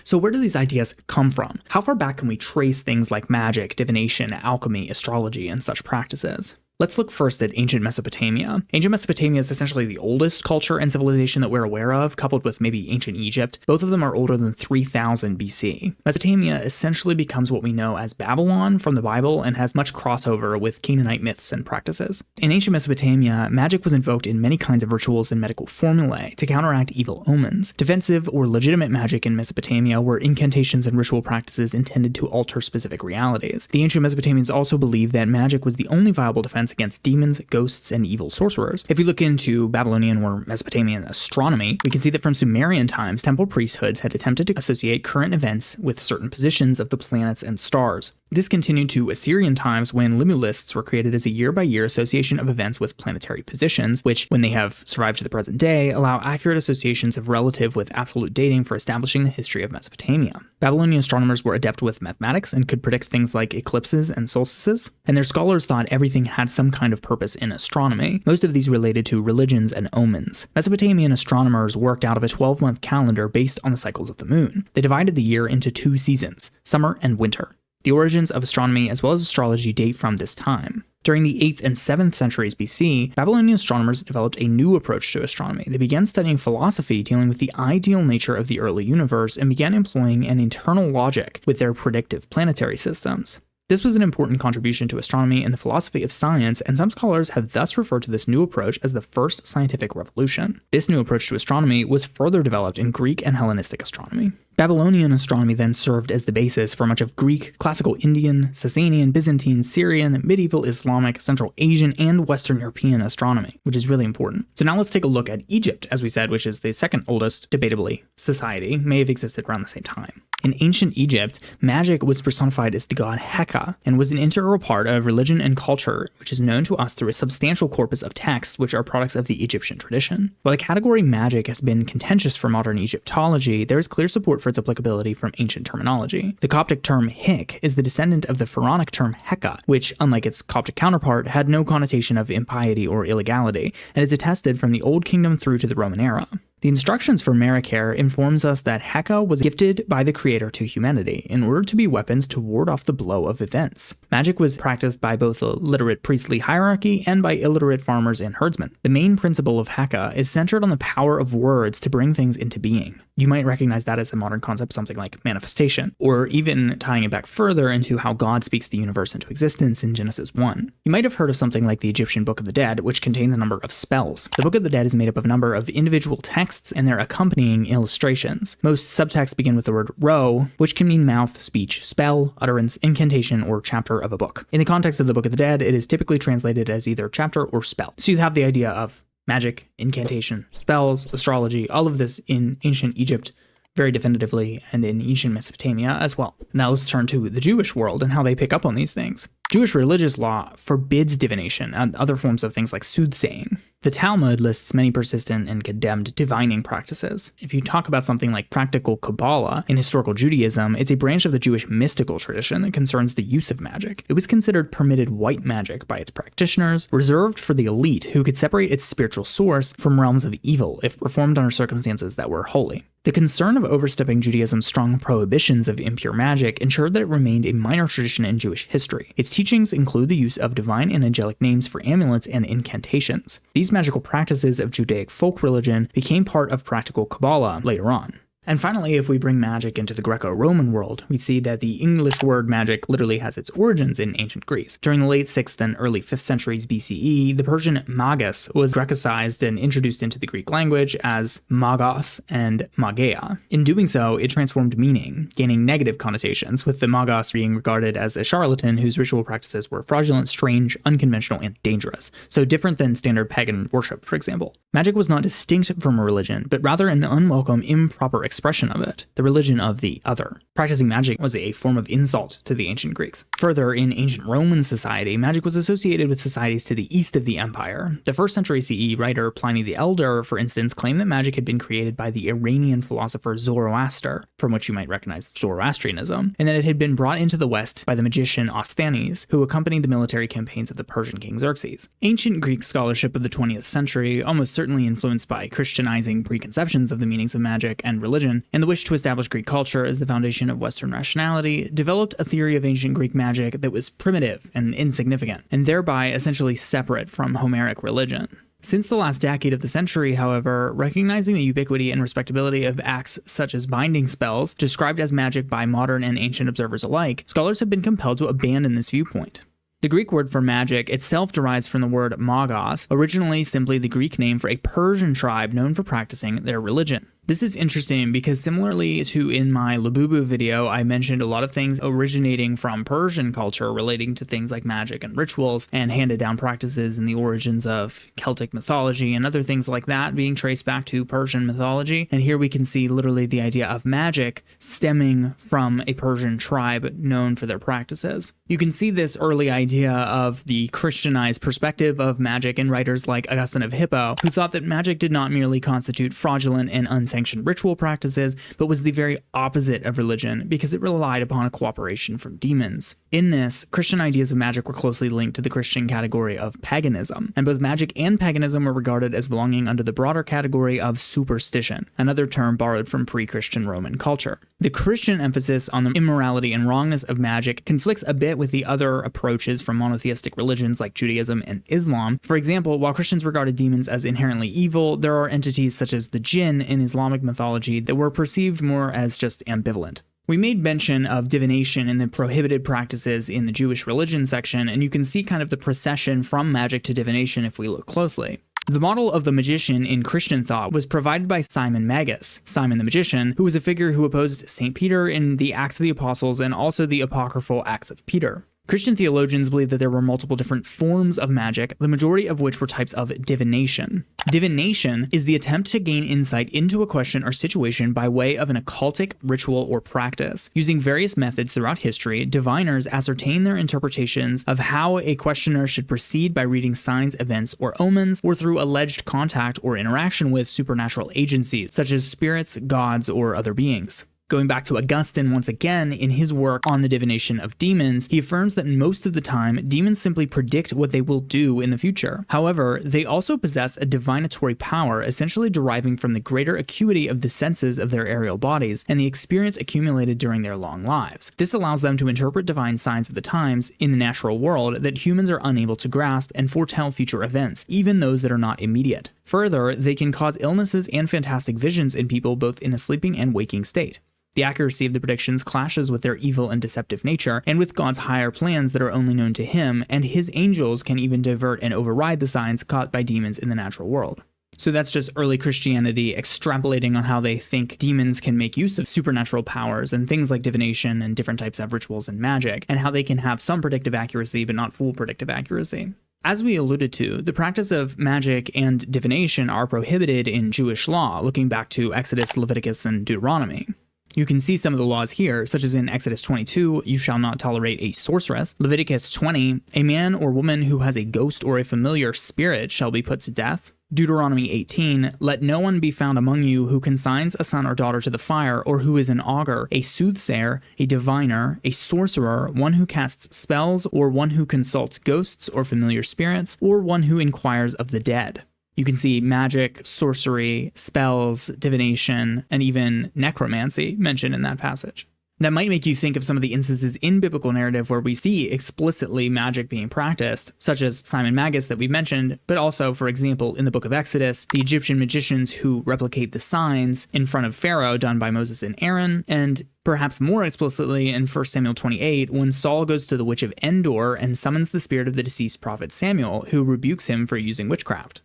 So where do these ideas come from? How far back can we trace things like magic, divination, alchemy, astrology, and such practices? Let's look first at ancient Mesopotamia. Ancient Mesopotamia is essentially the oldest culture and civilization that we're aware of, coupled with maybe ancient Egypt. Both of them are older than 3000 BC. Mesopotamia essentially becomes what we know as Babylon from the Bible and has much crossover with Canaanite myths and practices. In ancient Mesopotamia, magic was invoked in many kinds of rituals and medical formulae to counteract evil omens. Defensive or legitimate magic in Mesopotamia were incantations and ritual practices intended to alter specific realities. The ancient Mesopotamians also believed that magic was the only viable defense against demons, ghosts, and evil sorcerers. If you look into Babylonian or Mesopotamian astronomy, we can see that from Sumerian times, temple priesthoods had attempted to associate current events with certain positions of the planets and stars. This continued to Assyrian times when limulists were created as a year-by-year association of events with planetary positions, which, when they have survived to the present day, allow accurate associations of relative with absolute dating for establishing the history of Mesopotamia. Babylonian astronomers were adept with mathematics and could predict things like eclipses and solstices, and their scholars thought everything had some kind of purpose in astronomy, most of these related to religions and omens. Mesopotamian astronomers worked out of a 12-month calendar based on the cycles of the moon. They divided the year into 2 seasons, summer and winter. The origins of astronomy as well as astrology date from this time. During the 8th and 7th centuries BC, Babylonian astronomers developed a new approach to astronomy. They began studying philosophy dealing with the ideal nature of the early universe and began employing an internal logic with their predictive planetary systems. This was an important contribution to astronomy and the philosophy of science, and some scholars have thus referred to this new approach as the first scientific revolution. This new approach to astronomy was further developed in Greek and Hellenistic astronomy. Babylonian astronomy then served as the basis for much of Greek, Classical Indian, Sasanian, Byzantine, Syrian, medieval Islamic, Central Asian, and Western European astronomy, which is really important. So now let's take a look at Egypt, as we said, which is the second oldest, debatably, society, may have existed around the same time. In ancient Egypt, magic was personified as the god Heka and was an integral part of religion and culture, which is known to us through a substantial corpus of texts which are products of the Egyptian tradition. While the category magic has been contentious for modern Egyptology, there is clear support for its applicability from ancient terminology. The Coptic term Hik is the descendant of the Pharaonic term Heka, which, unlike its Coptic counterpart, had no connotation of impiety or illegality, and is attested from the Old Kingdom through to the Roman era. The instructions for Marikare informs us that Heka was gifted by the creator to humanity in order to be weapons to ward off the blow of events. Magic was practiced by both a literate priestly hierarchy and by illiterate farmers and herdsmen. The main principle of Heka is centered on the power of words to bring things into being. You might recognize that as a modern concept, something like manifestation, or even tying it back further into how God speaks the universe into existence in Genesis 1. You might have heard of something like the Egyptian Book of the Dead, which contains a number of spells. The Book of the Dead is made up of a number of individual texts and their accompanying illustrations. Most subtexts begin with the word ro, which can mean mouth, speech, spell, utterance, incantation, or chapter of a book. In the context of the Book of the Dead, it is typically translated as either chapter or spell. So you have the idea of magic, incantation, spells, astrology, all of this in ancient Egypt very definitively, and in ancient Mesopotamia as well. Now let's turn to the Jewish world and how they pick up on these things. Jewish religious law forbids divination and other forms of things like soothsaying. The Talmud lists many persistent and condemned divining practices. If you talk about something like practical Kabbalah in historical Judaism, it's a branch of the Jewish mystical tradition that concerns the use of magic. It was considered permitted white magic by its practitioners, reserved for the elite who could separate its spiritual source from realms of evil if performed under circumstances that were holy. The concern of overstepping Judaism's strong prohibitions of impure magic ensured that it remained a minor tradition in Jewish history. Its teachings include the use of divine and angelic names for amulets and incantations. These magical practices of Judaic folk religion became part of practical Kabbalah later on. And finally, if we bring magic into the Greco-Roman world, we see that the English word magic literally has its origins in ancient Greece. During the late 6th and early 5th centuries BCE, the Persian magus was Grecicized and introduced into the Greek language as magos and mageia. In doing so, it transformed meaning, gaining negative connotations, with the magos being regarded as a charlatan whose ritual practices were fraudulent, strange, unconventional, and dangerous, so different than standard pagan worship, for example. Magic was not distinct from a religion, but rather an unwelcome, improper expression of it, the religion of the other. Practicing magic was a form of insult to the ancient Greeks. Further, in ancient Roman society, magic was associated with societies to the east of the empire. The 1st century CE writer Pliny the Elder, for instance, claimed that magic had been created by the Iranian philosopher Zoroaster, from which you might recognize Zoroastrianism, and that it had been brought into the West by the magician Osthenes, who accompanied the military campaigns of the Persian king Xerxes. Ancient Greek scholarship of the 20th century, almost certainly influenced by Christianizing preconceptions of the meanings of magic and religion, religion, and the wish to establish Greek culture as the foundation of Western rationality developed a theory of ancient Greek magic that was primitive and insignificant, and thereby essentially separate from Homeric religion. Since the last decade of the century, however, recognizing the ubiquity and respectability of acts such as binding spells, described as magic by modern and ancient observers alike, scholars have been compelled to abandon this viewpoint. The Greek word for magic itself derives from the word magos, originally simply the Greek name for a Persian tribe known for practicing their religion. This is interesting because similarly to in my Labubu video, I mentioned a lot of things originating from Persian culture relating to things like magic and rituals and handed down practices and the origins of Celtic mythology and other things like that being traced back to Persian mythology. And here we can see literally the idea of magic stemming from a Persian tribe known for their practices. You can see this early idea of the Christianized perspective of magic in writers like Augustine of Hippo, who thought that magic did not merely constitute fraudulent and unsanctioned ritual practices, but was the very opposite of religion because it relied upon a cooperation from demons. In this, Christian ideas of magic were closely linked to the Christian category of paganism, and both magic and paganism were regarded as belonging under the broader category of superstition, another term borrowed from pre-Christian Roman culture. The Christian emphasis on the immorality and wrongness of magic conflicts a bit with the other approaches from monotheistic religions like Judaism and Islam. For example, while Christians regarded demons as inherently evil, there are entities such as the jinn in Islamic mythology that were perceived more as just ambivalent. We made mention of divination and the prohibited practices in the Jewish religion section, and you can see kind of the procession from magic to divination if we look closely. The model of the magician in Christian thought was provided by Simon Magus, Simon the Magician, who was a figure who opposed St. Peter in the Acts of the Apostles and also the apocryphal Acts of Peter. Christian theologians believe that there were multiple different forms of magic, the majority of which were types of divination. Divination is the attempt to gain insight into a question or situation by way of an occultic ritual or practice. Using various methods throughout history, diviners ascertain their interpretations of how a questioner should proceed by reading signs, events, or omens, or through alleged contact or interaction with supernatural agencies, such as spirits, gods, or other beings. Going back to Augustine once again, in his work on the divination of demons, he affirms that most of the time, demons simply predict what they will do in the future. However, they also possess a divinatory power essentially deriving from the greater acuity of the senses of their aerial bodies and the experience accumulated during their long lives. This allows them to interpret divine signs of the times in the natural world that humans are unable to grasp and foretell future events, even those that are not immediate. Further, they can cause illnesses and fantastic visions in people both in a sleeping and waking state. The accuracy of the predictions clashes with their evil and deceptive nature, and with God's higher plans that are only known to him, and his angels can even divert and override the signs caught by demons in the natural world. So that's just early Christianity extrapolating on how they think demons can make use of supernatural powers and things like divination and different types of rituals and magic, and how they can have some predictive accuracy but not full predictive accuracy. As we alluded to, the practice of magic and divination are prohibited in Jewish law, looking back to Exodus, Leviticus, and Deuteronomy. You can see some of the laws here, such as in Exodus 22, you shall not tolerate a sorceress. Leviticus 20, a man or woman who has a ghost or a familiar spirit shall be put to death. Deuteronomy 18, let no one be found among you who consigns a son or daughter to the fire, or who is an augur, a soothsayer, a diviner, a sorcerer, one who casts spells, or one who consults ghosts or familiar spirits, or one who inquires of the dead. You can see magic, sorcery, spells, divination, and even necromancy mentioned in that passage. That might make you think of some of the instances in biblical narrative where we see explicitly magic being practiced, such as Simon Magus that we mentioned, but also, for example, in the book of Exodus, the Egyptian magicians who replicate the signs in front of Pharaoh done by Moses and Aaron, and perhaps more explicitly in 1 Samuel 28, when Saul goes to the witch of Endor and summons the spirit of the deceased prophet Samuel, who rebukes him for using witchcraft.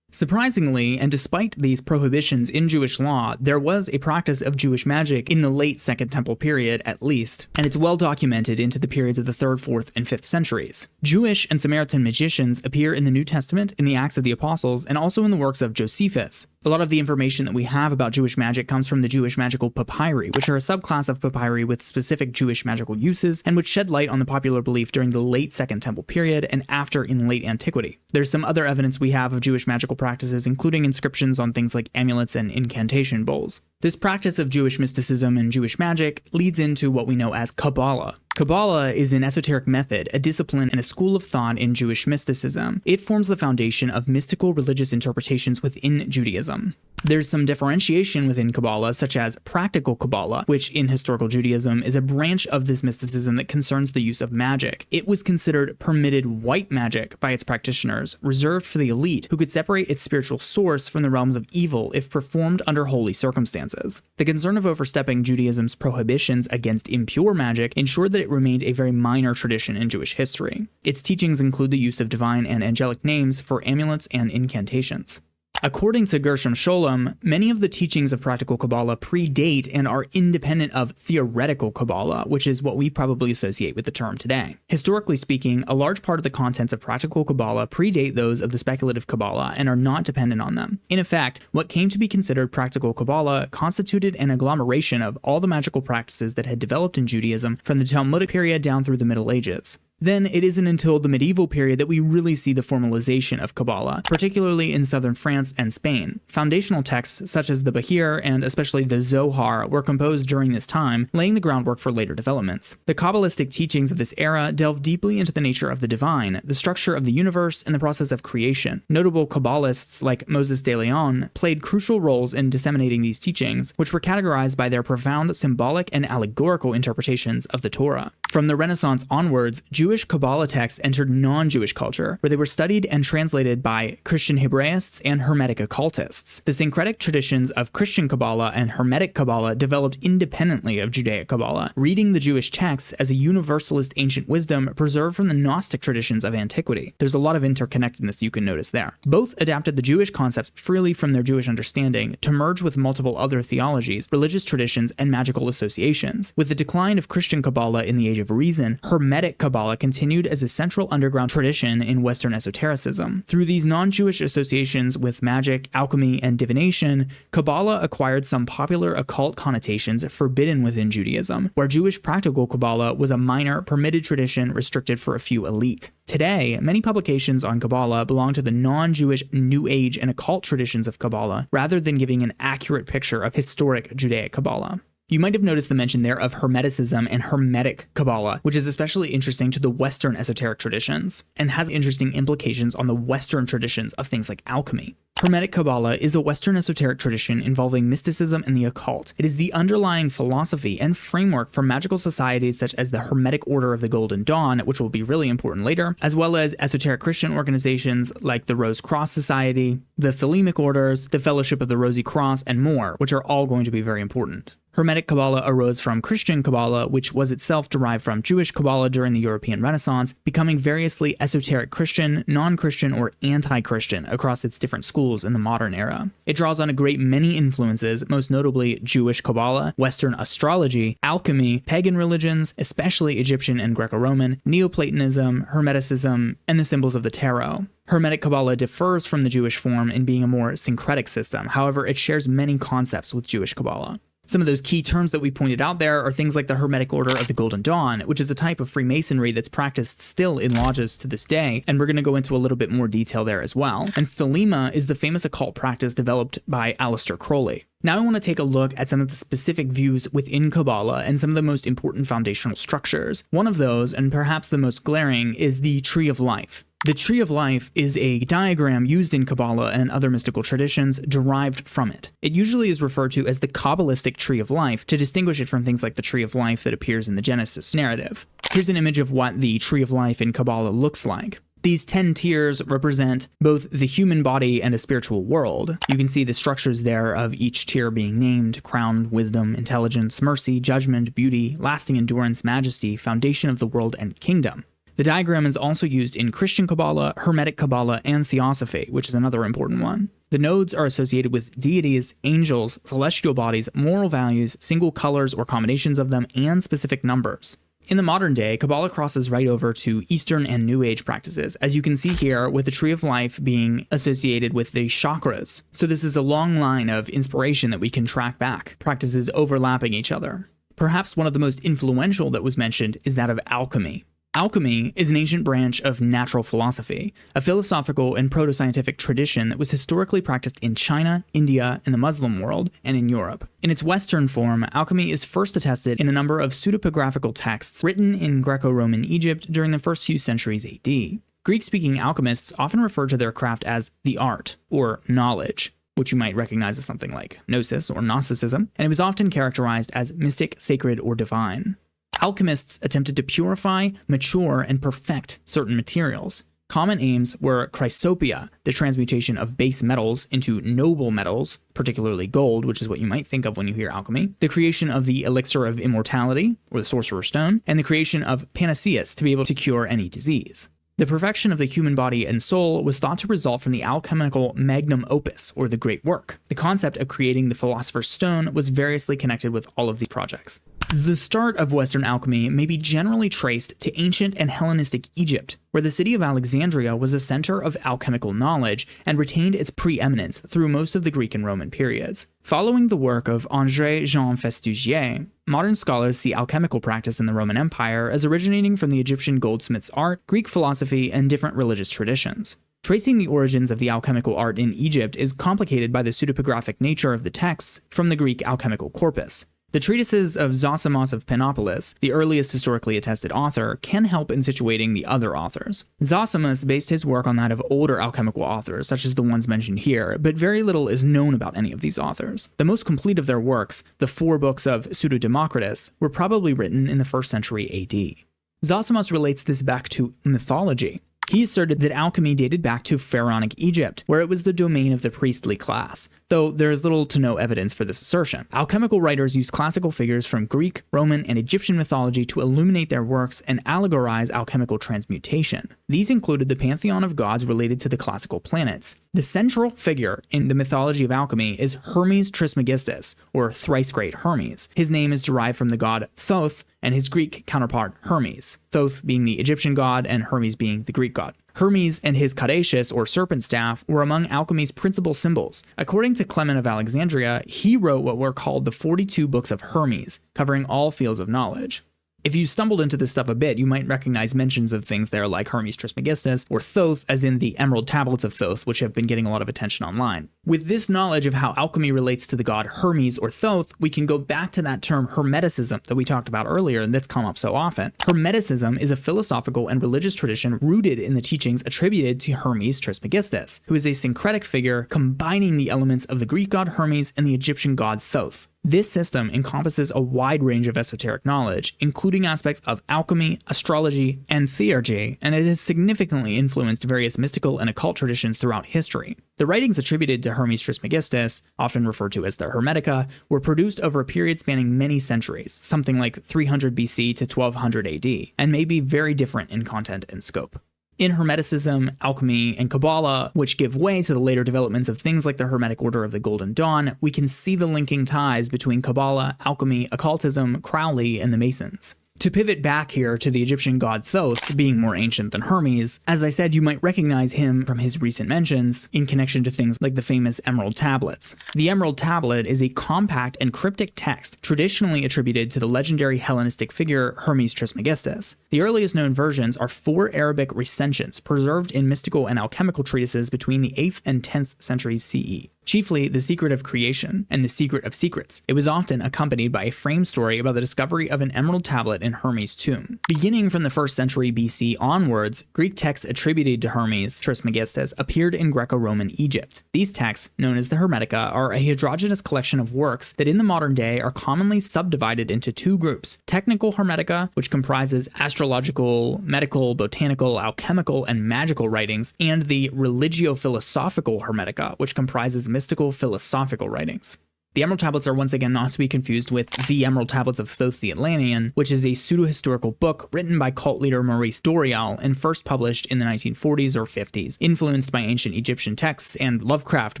Surprisingly, and despite these prohibitions in Jewish law, there was a practice of Jewish magic in the late Second Temple period at least, and it's well documented into the periods of the 3rd, 4th, and 5th centuries. Jewish and Samaritan magicians appear in the New Testament, in the Acts of the Apostles, and also in the works of Josephus. A lot of the information that we have about Jewish magic comes from the Jewish magical papyri, which are a subclass of papyri with specific Jewish magical uses, and which shed light on the popular belief during the late Second Temple period and after in late antiquity. There's some other evidence we have of Jewish magical practices, including inscriptions on things like amulets and incantation bowls. This practice of Jewish mysticism and Jewish magic leads into what we know as Kabbalah. Kabbalah is an esoteric method, a discipline, and a school of thought in Jewish mysticism. It forms the foundation of mystical religious interpretations within Judaism. There's some differentiation within Kabbalah, such as practical Kabbalah, which in historical Judaism is a branch of this mysticism that concerns the use of magic. It was considered permitted white magic by its practitioners, reserved for the elite, who could separate its spiritual source from the realms of evil if performed under holy circumstances. The concern of overstepping Judaism's prohibitions against impure magic ensured that it remained a very minor tradition in Jewish history. Its teachings include the use of divine and angelic names for amulets and incantations. According to Gershom Scholem, many of the teachings of practical Kabbalah predate and are independent of theoretical Kabbalah, which is what we probably associate with the term today. Historically speaking, a large part of the contents of practical Kabbalah predate those of the speculative Kabbalah and are not dependent on them. In effect, what came to be considered practical Kabbalah constituted an agglomeration of all the magical practices that had developed in Judaism from the Talmudic period down through the Middle Ages. Then it isn't until the medieval period that we really see the formalization of Kabbalah, particularly in southern France and Spain. Foundational texts such as the Bahir and especially the Zohar were composed during this time, laying the groundwork for later developments. The Kabbalistic teachings of this era delve deeply into the nature of the divine, the structure of the universe, and the process of creation. Notable Kabbalists like Moses de Leon played crucial roles in disseminating these teachings, which were categorized by their profound symbolic and allegorical interpretations of the Torah. From the Renaissance onwards, Jewish Kabbalah texts entered non-Jewish culture, where they were studied and translated by Christian Hebraists and Hermetic occultists. The syncretic traditions of Christian Kabbalah and Hermetic Kabbalah developed independently of Judaic Kabbalah, reading the Jewish texts as a universalist ancient wisdom preserved from the Gnostic traditions of antiquity. There's a lot of interconnectedness you can notice there. Both adapted the Jewish concepts freely from their Jewish understanding to merge with multiple other theologies, religious traditions, and magical associations. With the decline of Christian Kabbalah in the Age of Reason, Hermetic Kabbalah continued as a central underground tradition in Western esotericism. Through these non-Jewish associations with magic, alchemy, and divination, Kabbalah acquired some popular occult connotations forbidden within Judaism, where Jewish practical Kabbalah was a minor, permitted tradition restricted for a few elite. Today, many publications on Kabbalah belong to the non-Jewish New Age and occult traditions of Kabbalah, rather than giving an accurate picture of historic Judaic Kabbalah. You might have noticed the mention there of Hermeticism and Hermetic Kabbalah, which is especially interesting to the Western esoteric traditions, and has interesting implications on the Western traditions of things like alchemy. Hermetic Kabbalah is a Western esoteric tradition involving mysticism and the occult. It is the underlying philosophy and framework for magical societies such as the Hermetic Order of the Golden Dawn, which will be really important later, as well as esoteric Christian organizations like the Rose Cross Society, the Thelemic Orders, the Fellowship of the Rosy Cross, and more, which are all going to be very important. Hermetic Kabbalah arose from Christian Kabbalah, which was itself derived from Jewish Kabbalah during the European Renaissance, becoming variously esoteric Christian, non-Christian, or anti-Christian across its different schools in the modern era. It draws on a great many influences, most notably Jewish Kabbalah, Western astrology, alchemy, pagan religions, especially Egyptian and Greco-Roman, Neoplatonism, Hermeticism, and the symbols of the tarot. Hermetic Kabbalah differs from the Jewish form in being a more syncretic system. However, it shares many concepts with Jewish Kabbalah. Some of those key terms that we pointed out there are things like the Hermetic Order of the Golden Dawn, which is a type of Freemasonry that's practiced still in lodges to this day, and we're going to go into a little bit more detail there as well. And Thelema is the famous occult practice developed by Aleister Crowley. Now I want to take a look at some of the specific views within Kabbalah and some of the most important foundational structures. One of those, and perhaps the most glaring, is the Tree of Life. The Tree of Life is a diagram used in Kabbalah and other mystical traditions derived from it. It usually is referred to as the Kabbalistic Tree of Life to distinguish it from things like the Tree of Life that appears in the Genesis narrative. Here's an image of what the Tree of Life in Kabbalah looks like. These 10 tiers represent both the human body and a spiritual world. You can see the structures there of each tier being named: crown, wisdom, intelligence, mercy, judgment, beauty, lasting endurance, majesty, foundation of the world, and kingdom. The diagram is also used in Christian Kabbalah, Hermetic Kabbalah, and Theosophy, which is another important one. The nodes are associated with deities, angels, celestial bodies, moral values, single colors or combinations of them, and specific numbers. In the modern day, Kabbalah crosses right over to Eastern and New Age practices, as you can see here with the Tree of Life being associated with the chakras. So this is a long line of inspiration that we can track back, practices overlapping each other. Perhaps one of the most influential that was mentioned is that of alchemy. Alchemy is an ancient branch of natural philosophy, a philosophical and proto-scientific tradition that was historically practiced in China, India, and the Muslim world, and in Europe. In its Western form, alchemy is first attested in a number of pseudepigraphical texts written in Greco-Roman Egypt during the first few centuries AD. Greek-speaking alchemists often refer to their craft as the art, or knowledge. which you might recognize as something like Gnosis or Gnosticism, and it was often characterized as mystic, sacred, or divine. Alchemists attempted to purify, mature, and perfect certain materials. Common aims were chrysopia, the transmutation of base metals into noble metals, particularly gold, which is what you might think of when you hear alchemy, the creation of the elixir of immortality, or the sorcerer's stone, and the creation of panaceas to be able to cure any disease. The perfection of the human body and soul was thought to result from the alchemical magnum opus, or the great work. The concept of creating the philosopher's stone was variously connected with all of these projects. The start of Western alchemy may be generally traced to ancient and Hellenistic Egypt, where the city of Alexandria was a center of alchemical knowledge and retained its preeminence through most of the Greek and Roman periods. Following the work of André Jean Festugier, modern scholars see alchemical practice in the Roman Empire as originating from the Egyptian goldsmith's art, Greek philosophy, and different religious traditions. Tracing the origins of the alchemical art in Egypt is complicated by the pseudepigraphic nature of the texts from the Greek alchemical corpus. The treatises of Zosimus of Panopolis, the earliest historically attested author, can help in situating the other authors. Zosimus based his work on that of older alchemical authors, such as the ones mentioned here, but very little is known about any of these authors. The most complete of their works, the 4 books of Pseudo-Democritus, were probably written in the 1st century AD. Zosimus relates this back to mythology. He asserted that alchemy dated back to pharaonic Egypt, where it was the domain of the priestly class, though there is little to no evidence for this assertion. Alchemical writers used classical figures from Greek, Roman, and Egyptian mythology to illuminate their works and allegorize alchemical transmutation. These included the pantheon of gods related to the classical planets. The central figure in the mythology of alchemy is Hermes Trismegistus, or thrice great Hermes. His name is derived from the god Thoth and his Greek counterpart Hermes, Thoth being the Egyptian god and Hermes being the Greek god. Hermes and his caduceus, or serpent staff, were among alchemy's principal symbols. According to Clement of Alexandria, he wrote what were called the 42 books of Hermes, covering all fields of knowledge. If you stumbled into this stuff a bit, you might recognize mentions of things there like Hermes Trismegistus or Thoth, as in the Emerald Tablets of Thoth, which have been getting a lot of attention online. With this knowledge of how alchemy relates to the god Hermes or Thoth, we can go back to that term Hermeticism that we talked about earlier and that's come up so often. Hermeticism is a philosophical and religious tradition rooted in the teachings attributed to Hermes Trismegistus, who is a syncretic figure combining the elements of the Greek god Hermes and the Egyptian god Thoth. This system encompasses a wide range of esoteric knowledge, including aspects of alchemy, astrology, and theurgy, and it has significantly influenced various mystical and occult traditions throughout history. The writings attributed to Hermes Trismegistus, often referred to as the Hermetica, were produced over a period spanning many centuries, something like 300 BC to 1200 AD, and may be very different in content and scope. In Hermeticism, alchemy, and Kabbalah, which give way to the later developments of things like the Hermetic Order of the Golden Dawn, we can see the linking ties between Kabbalah, alchemy, occultism, Crowley, and the Masons. To pivot back here to the Egyptian god Thoth, being more ancient than Hermes, as I said, you might recognize him from his recent mentions in connection to things like the famous Emerald Tablets. The Emerald Tablet is a compact and cryptic text traditionally attributed to the legendary Hellenistic figure Hermes Trismegistus. The earliest known versions are 4 Arabic recensions preserved in mystical and alchemical treatises between the 8th and 10th centuries CE. Chiefly The Secret of Creation and The Secret of Secrets. It was often accompanied by a frame story about the discovery of an emerald tablet in Hermes' tomb. Beginning from the 1st century BC onwards, Greek texts attributed to Hermes Trismegistus appeared in Greco-Roman Egypt. These texts, known as the Hermetica, are a heterogeneous collection of works that in the modern day are commonly subdivided into 2 groups: technical Hermetica, which comprises astrological, medical, botanical, alchemical, and magical writings, and the religio-philosophical Hermetica, which comprises mystical philosophical writings. The Emerald Tablets are once again not to be confused with The Emerald Tablets of Thoth the Atlantean, which is a pseudo-historical book written by cult leader Maurice Doreal and first published in the 1940s or 50s, influenced by ancient Egyptian texts and Lovecraft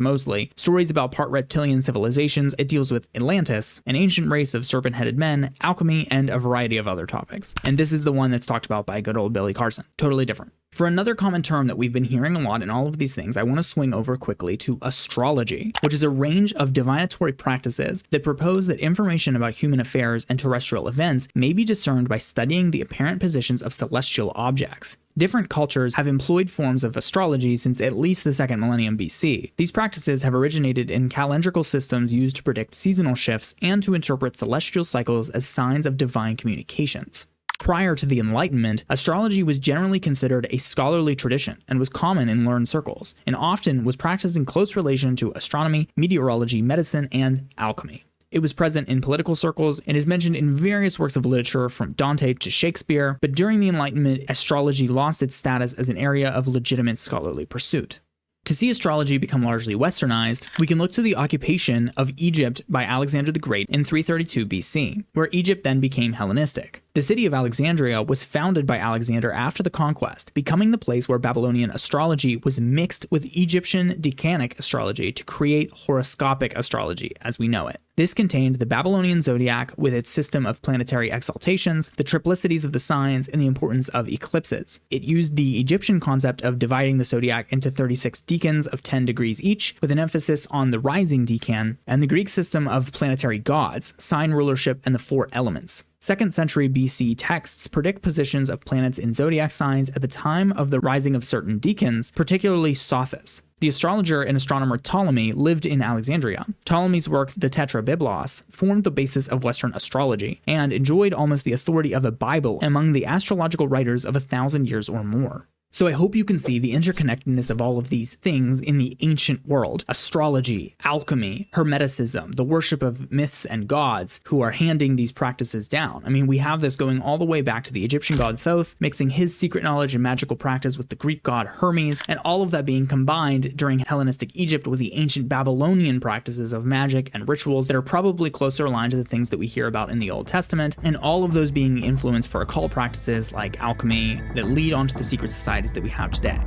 mostly, stories about part reptilian civilizations. It deals with Atlantis, an ancient race of serpent-headed men, alchemy, and a variety of other topics. And this is the one that's talked about by good old Billy Carson. Totally different. For another common term that we've been hearing a lot in all of these things, I want to swing over quickly to astrology, which is a range of divinatory practices that propose that information about human affairs and terrestrial events may be discerned by studying the apparent positions of celestial objects. Different cultures have employed forms of astrology since at least the 2nd millennium BC. These practices have originated in calendrical systems used to predict seasonal shifts and to interpret celestial cycles as signs of divine communications. Prior to the Enlightenment, astrology was generally considered a scholarly tradition and was common in learned circles, and often was practiced in close relation to astronomy, meteorology, medicine, and alchemy. It was present in political circles and is mentioned in various works of literature from Dante to Shakespeare, but during the Enlightenment, astrology lost its status as an area of legitimate scholarly pursuit. To see astrology become largely westernized, we can look to the occupation of Egypt by Alexander the Great in 332 BC, where Egypt then became Hellenistic. The city of Alexandria was founded by Alexander after the conquest, becoming the place where Babylonian astrology was mixed with Egyptian decanic astrology to create horoscopic astrology as we know it. This contained the Babylonian zodiac with its system of planetary exaltations, the triplicities of the signs, and the importance of eclipses. It used the Egyptian concept of dividing the zodiac into 36 decans of 10 degrees each, with an emphasis on the rising decan, and the Greek system of planetary gods, sign rulership, and the 4 elements. 2nd century BC texts predict positions of planets in zodiac signs at the time of the rising of certain decans, particularly Sothis. The astrologer and astronomer Ptolemy lived in Alexandria. Ptolemy's work, the Tetrabiblos, formed the basis of Western astrology, and enjoyed almost the authority of a Bible among the astrological writers of 1,000 years or more. So I hope you can see the interconnectedness of all of these things in the ancient world. Astrology, alchemy, hermeticism, the worship of myths and gods who are handing these practices down. I mean, we have this going all the way back to the Egyptian god Thoth, mixing his secret knowledge and magical practice with the Greek god Hermes, and all of that being combined during Hellenistic Egypt with the ancient Babylonian practices of magic and rituals that are probably closer aligned to the things that we hear about in the Old Testament, and all of those being influenced for occult practices like alchemy that lead onto the secret societies that we have today.